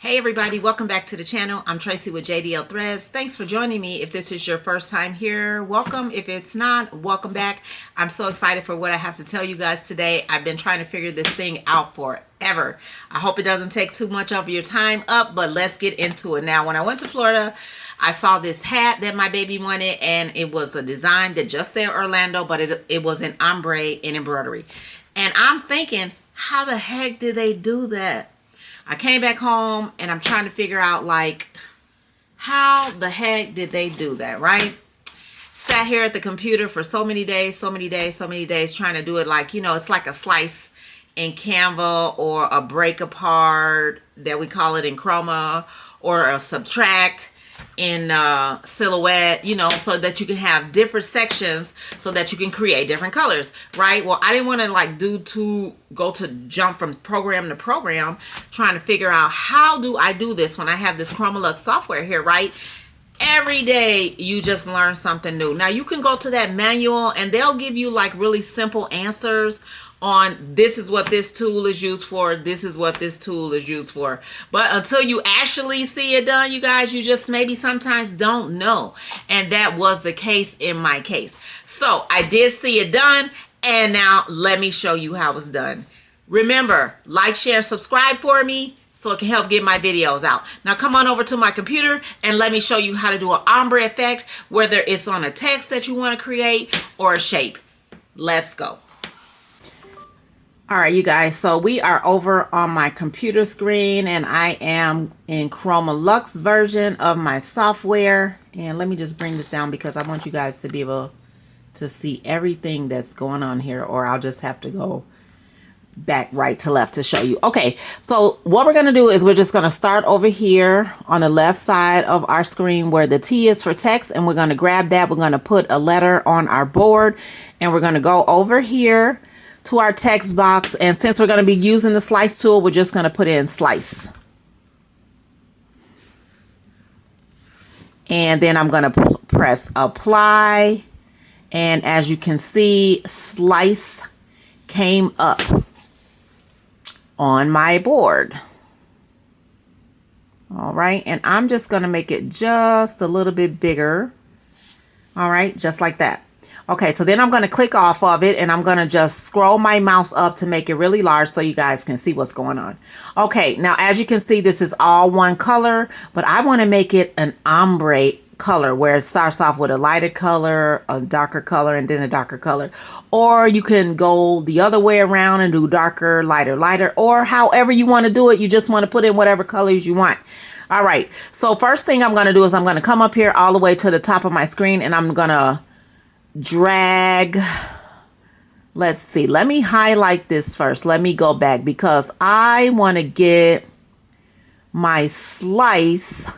Hey everybody, welcome back to the channel. I'm Tracy with JDL Threads. Thanks for joining me. If this is your first time here, welcome. If it's not, welcome back. I'm so excited for what I have to tell you guys today. I've been trying to figure this thing out forever. I hope it doesn't take too much of your time up, but let's get into it. Now, when I went to Florida, I saw this hat that my baby wanted, and it was a design that just said Orlando, but it was an ombre in embroidery. And I'm thinking, how the heck did they do that? I came back home and I'm trying to figure out, like, how the heck did they do that, right? Sat here at the computer for so many days trying to do it, like, you know, it's like a slice in Canva or a break apart that we call it in Chroma, or a subtract in Silhouette, you know, so that you can have different sections so that you can create different colors, right? Well, I didn't want to like jump from program to program trying to figure out how do I do this when I have this Chroma Luxe software here, right? Every day you just learn something new. Now you can go to that manual and they'll give you like really simple answers on this is what this tool is used for, this is what this tool is used for. But until you actually see it done, you guys, you just maybe sometimes don't know. And that was the case in my case. So I did see it done, and now let me show you how it's done. Remember, like, share, subscribe for me so it can help get my videos out. Now come on over to my computer and let me show you how to do an ombre effect, whether it's on a text that you want to create or a shape. Let's go. All right, you guys, so we are over on my computer screen and I am in Chroma Luxe version of my software. And let me just bring this down because I want you guys to be able to see everything that's going on here, or I'll just have to go back right to left to show you. Okay, so what we're going to do is we're just going to start over here on the left side of our screen where the T is for text, and we're going to grab that. We're going to put a letter on our board, and we're going to go over here to our text box, and since we're going to be using the slice tool, we're just going to put in slice. And then I'm going to press apply, and as you can see, slice came up on my board. All right, and I'm just going to make it just a little bit bigger. All right, just like that. Okay, so then I'm going to click off of it and I'm going to just scroll my mouse up to make it really large so you guys can see what's going on. Okay, now as you can see, this is all one color, but I want to make it an ombre color where it starts off with a lighter color, a darker color, and then a darker color. Or you can go the other way around and do darker, lighter, lighter, or however you want to do it. You just want to put in whatever colors you want. All right, so first thing I'm going to do is I'm going to come up here all the way to the top of my screen and I'm going to drag. Let's see, let me highlight this first. Let me go back because I want to get my slice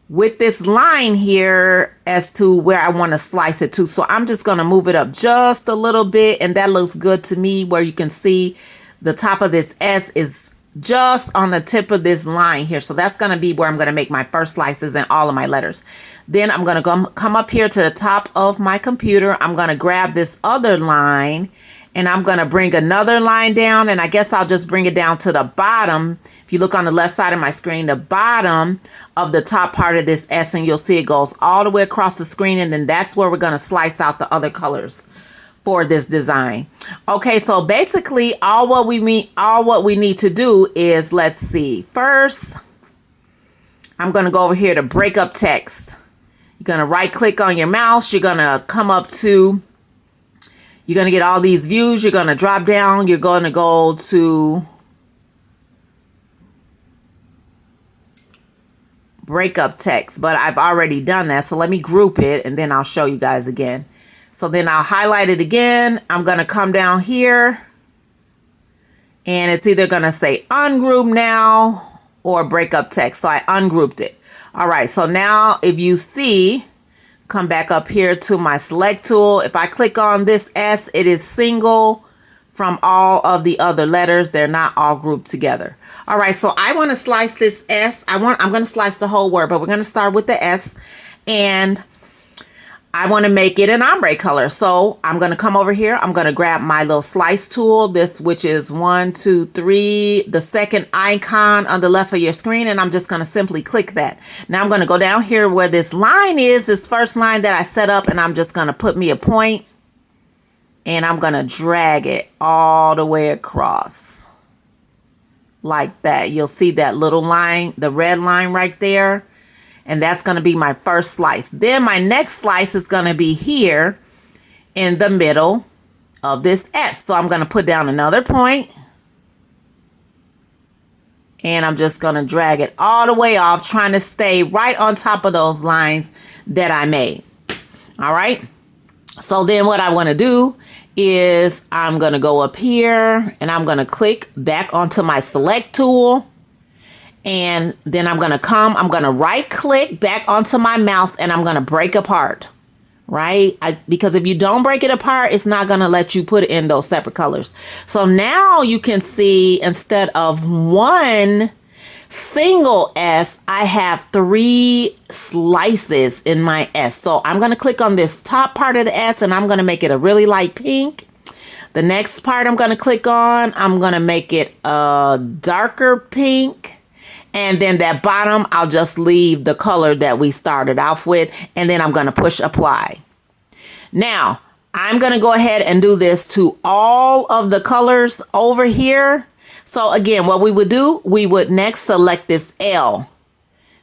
with this line here as to where I want to slice it to. So I'm just going to move it up just a little bit, and that looks good to me, where you can see the top of this S is just on the tip of this line here. So that's going to be where I'm going to make my first slices in all of my letters. Then I'm going to come up here to the top of my computer. I'm going to grab this other line and I'm going to bring another line down, and I guess I'll just bring it down to the bottom. If you look on the left side of my screen, the bottom of the top part of this S, and you'll see it goes all the way across the screen, and then that's where we're going to slice out the other colors for this design. Okay, so basically all what we need to do is, let's see, first I'm going to go over here to break up text. You're going to right click on your mouse, you're going to come up to, you're going to get all these views, you're going to drop down, you're going to go to break up text, but I've already done that, so let me group it and then I'll show you guys again. So then I'll highlight it again. I'm going to come down here and it's either going to say ungroup now or break up text. So I ungrouped it. All right. So now if you see, come back up here to my select tool. If I click on this S, it is single from all of the other letters. They're not all grouped together. All right. So I want to slice this S. I'm going to slice the whole word, but we're going to start with the S, and I want to make it an ombre color. So I'm going to come over here. I'm going to grab my little slice tool, this, which is 1, 2, 3, the second icon on the left of your screen. And I'm just going to simply click that. Now I'm going to go down here where this line is, this first line that I set up, and I'm just going to put me a point and I'm going to drag it all the way across like that. You'll see that little line, the red line right there. And that's going to be my first slice. Then my next slice is going to be here in the middle of this S. So I'm going to put down another point. And I'm just going to drag it all the way off, trying to stay right on top of those lines that I made. All right. So then what I want to do is I'm going to go up here and I'm going to click back onto my select tool. And then I'm going to right click back onto my mouse and I'm going to break apart, right? Because if you don't break it apart, it's not going to let you put it in those separate colors. So now you can see instead of one single S, I have 3 slices in my S. So I'm going to click on this top part of the S and I'm going to make it a really light pink. The next part I'm going to click on, I'm going to make it a darker pink. And then that bottom, I'll just leave the color that we started off with. And then I'm going to push apply. Now, I'm going to go ahead and do this to all of the colors over here. So again, what we would do, we would next select this L.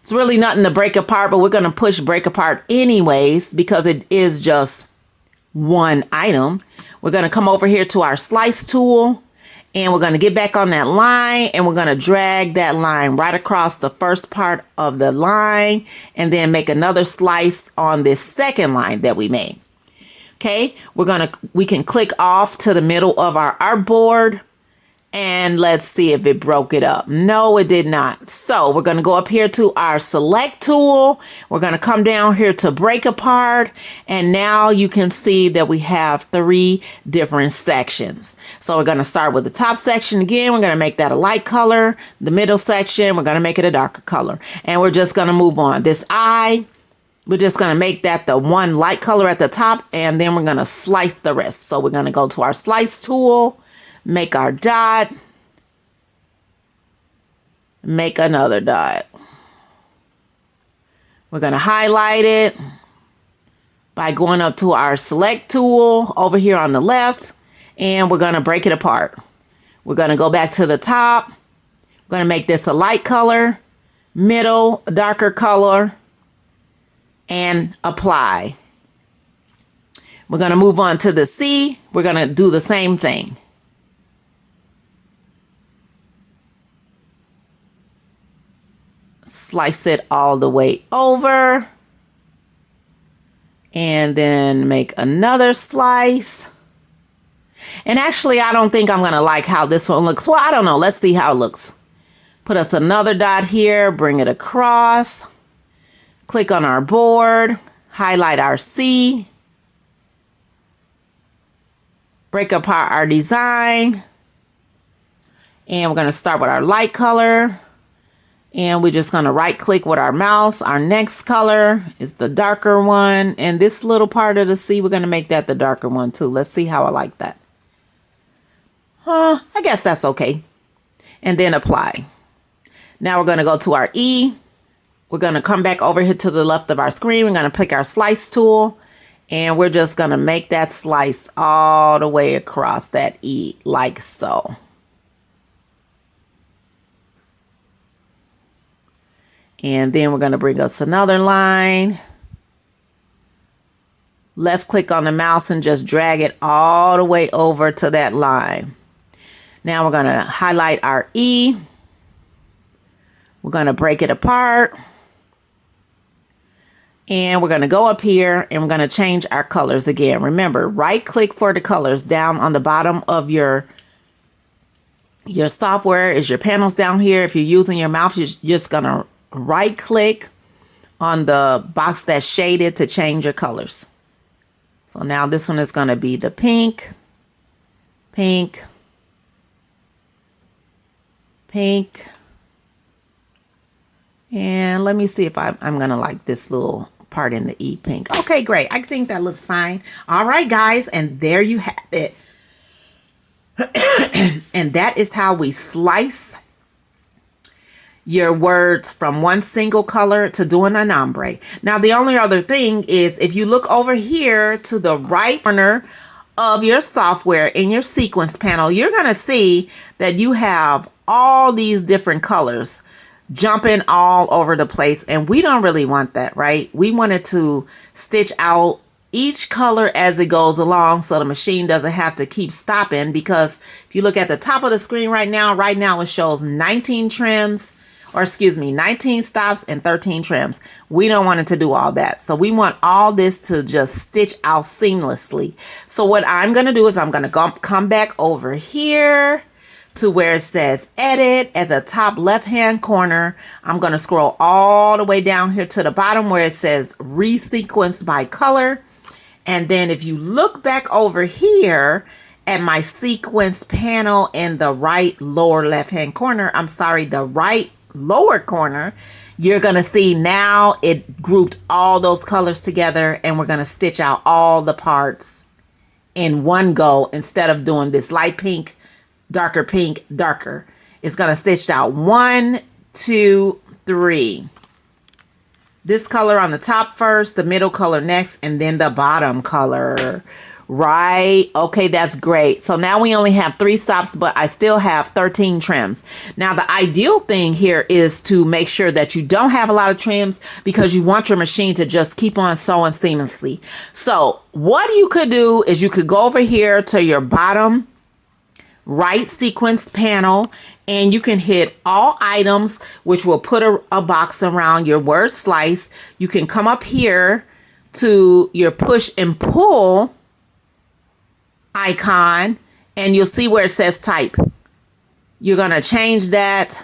It's really nothing to break apart, but we're going to push break apart anyways, because it is just one item. We're going to come over here to our slice tool. And we're going to get back on that line and we're going to drag that line right across the first part of the line and then make another slice on this second line that we made. Okay, we can click off to the middle of our artboard and let's see if it broke it up. No, it did not. So we're going to go up here to our select tool. We're going to come down here to break apart. And now you can see that we have 3 different sections. So we're going to start with the top section again. We're going to make that a light color. The middle section, we're going to make it a darker color. And we're just going to move on. This eye, we're just going to make that the one light color at the top. And then we're going to slice the rest. So we're going to go to our slice tool. Make our dot, make another dot. We're going to highlight it by going up to our select tool over here on the left, and we're going to break it apart. We're going to go back to the top. We're going to make this a light color, middle, a darker color, and apply. We're going to move on to the C. We're going to do the same thing. Slice it all the way over and then make another slice. And actually, I don't think I'm going to like how this one looks. Well, I don't know. Let's see how it looks. Put us another dot here, bring it across, click on our board, highlight our C, break apart our design, and we're going to start with our light color. And we're just going to right click with our mouse. Our next color is the darker one. And this little part of the C, we're going to make that the darker one too. Let's see how I like that. I guess that's okay. And then apply. Now we're going to go to our E. We're going to come back over here to the left of our screen. We're going to pick our slice tool. And we're just going to make that slice all the way across that E like so. And then we're going to bring us another line. Left click on the mouse and just drag it all the way over to that line. Now we're going to highlight our E. We're going to break it apart. And we're going to go up here and we're going to change our colors again. Remember, right click for the colors down on the bottom of your software is your panels down here. If you're using your mouse, you're just going to right click on the box that's shaded to change your colors. So now this one is going to be the pink, pink, pink. And let me see if I'm going to like this little part in the E pink. Okay, great. I think that looks fine. All right, guys, and there you have it. And that is how we slice your words from one single color to doing an ombre. Now, the only other thing is if you look over here to the right corner of your software in your sequence panel, you're going to see that you have all these different colors jumping all over the place. And we don't really want that, right? We wanted to stitch out each color as it goes along so the machine doesn't have to keep stopping, because if you look at the top of the screen right now it shows 19 trims, or excuse me, 19 stops and 13 trims. We don't want it to do all that. So we want all this to just stitch out seamlessly. So what I'm going to do is I'm going to come back over here to where it says edit at the top left hand corner. I'm going to scroll all the way down here to the bottom where it says resequence by color. And then if you look back over here at my sequence panel in the right lower left hand corner, the right lower corner, you're going to see now it grouped all those colors together, and we're going to stitch out all the parts in one go instead of doing this light pink, darker pink, darker. It's going to stitch out 1, 2, 3. This color on the top first, the middle color next, and then the bottom color. Right? Okay, that's great. So now we only have 3 stops, but I still have 13 trims. Now, the ideal thing here is to make sure that you don't have a lot of trims, because you want your machine to just keep on sewing seamlessly. So what you could do is you could go over here to your bottom right sequence panel, and you can hit all items, which will put a box around your word slice. You can come up here to your push and pull icon, and you'll see where it says type. You're going to change that.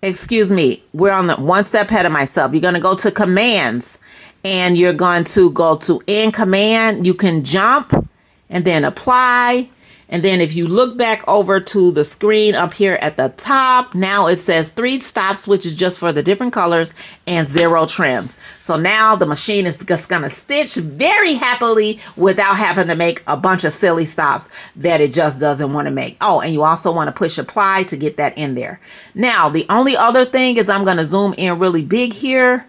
Excuse me, we're on the one step ahead of myself. You're going to go to commands, and you're going to go to in command. You can jump and then apply. And then if you look back over to the screen up here at the top, now it says 3 stops, which is just for the different colors, and 0 trims. So now the machine is just going to stitch very happily without having to make a bunch of silly stops that it just doesn't want to make. Oh, and you also want to push apply to get that in there. Now, the only other thing is I'm going to zoom in really big here,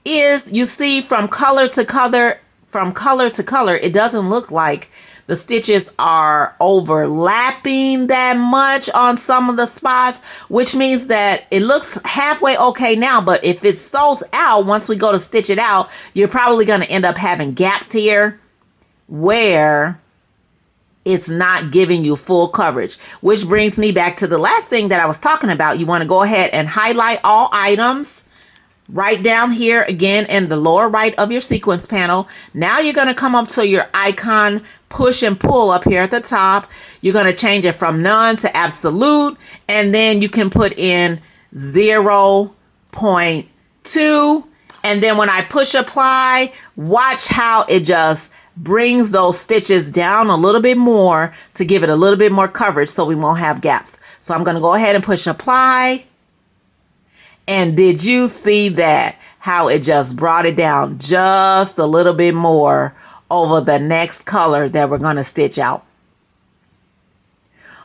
is you see from color to color, it doesn't look like the stitches are overlapping that much on some of the spots, which means that it looks halfway okay now. But if it sews out, once we go to stitch it out, you're probably going to end up having gaps here where it's not giving you full coverage, which brings me back to the last thing that I was talking about. You want to go ahead and highlight all items right down here again in the lower right of your sequence panel. Now you're going to come up to your icon push and pull up here at the top. You're going to change it from none to absolute, and then you can put in 0.2, and then when I push apply, watch how it just brings those stitches down a little bit more to give it a little bit more coverage so we won't have gaps. So I'm going to go ahead and push apply. And did you see that? How it just brought it down just a little bit more over the next color that we're going to stitch out.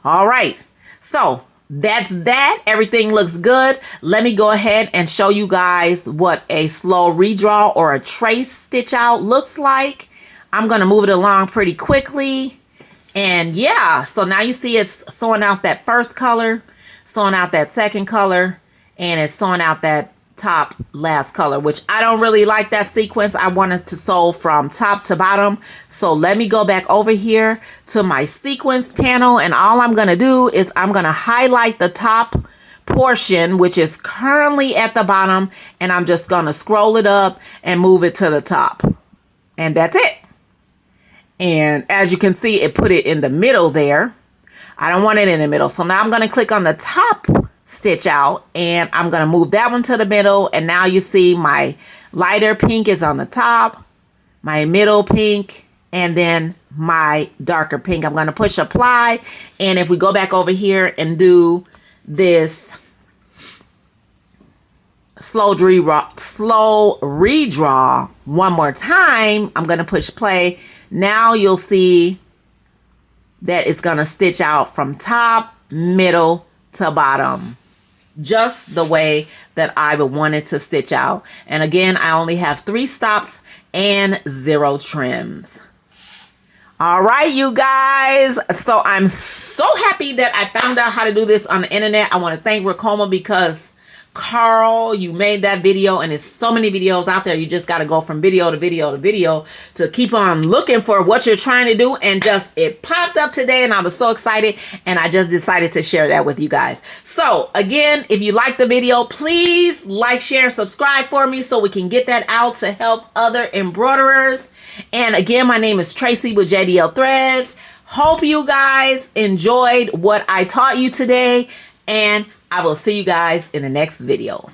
All right. So that's that. Everything looks good. Let me go ahead and show you guys what a slow redraw or a trace stitch out looks like. I'm going to move it along pretty quickly. And yeah, so now you see it's sewing out that first color, sewing out that second color, and it's sewing out that top last color, which I don't really like that sequence. I wanted to sew from top to bottom. So let me go back over here to my sequence panel, and all I'm going to do is I'm going to highlight the top portion, which is currently at the bottom, and I'm just going to scroll it up and move it to the top. And that's it. And as you can see, it put it in the middle there. I don't want it in the middle. So now I'm going to click on the top stitch out, and I'm going to move that one to the middle. And now you see my lighter pink is on the top, my middle pink, and then my darker pink. I'm going to push apply. And if we go back over here and do this slow redraw one more time. I'm going to push play. Now you'll see that it's going to stitch out from top, middle to bottom, just the way that I would want it to stitch out. And again, I only have 3 stops and 0 trims. All right, you guys. So I'm so happy that I found out how to do this on the internet. I want to thank Chroma because Carl, you made that video, and there's so many videos out there. You just got to go from video to video to video to keep on looking for what you're trying to do. And just it popped up today, and I was so excited, and I just decided to share that with you guys. So again, if you like the video, please like, share, subscribe for me so we can get that out to help other embroiderers. And again, my name is Tracy with JDL Threads. Hope you guys enjoyed what I taught you today, and I will see you guys in the next video.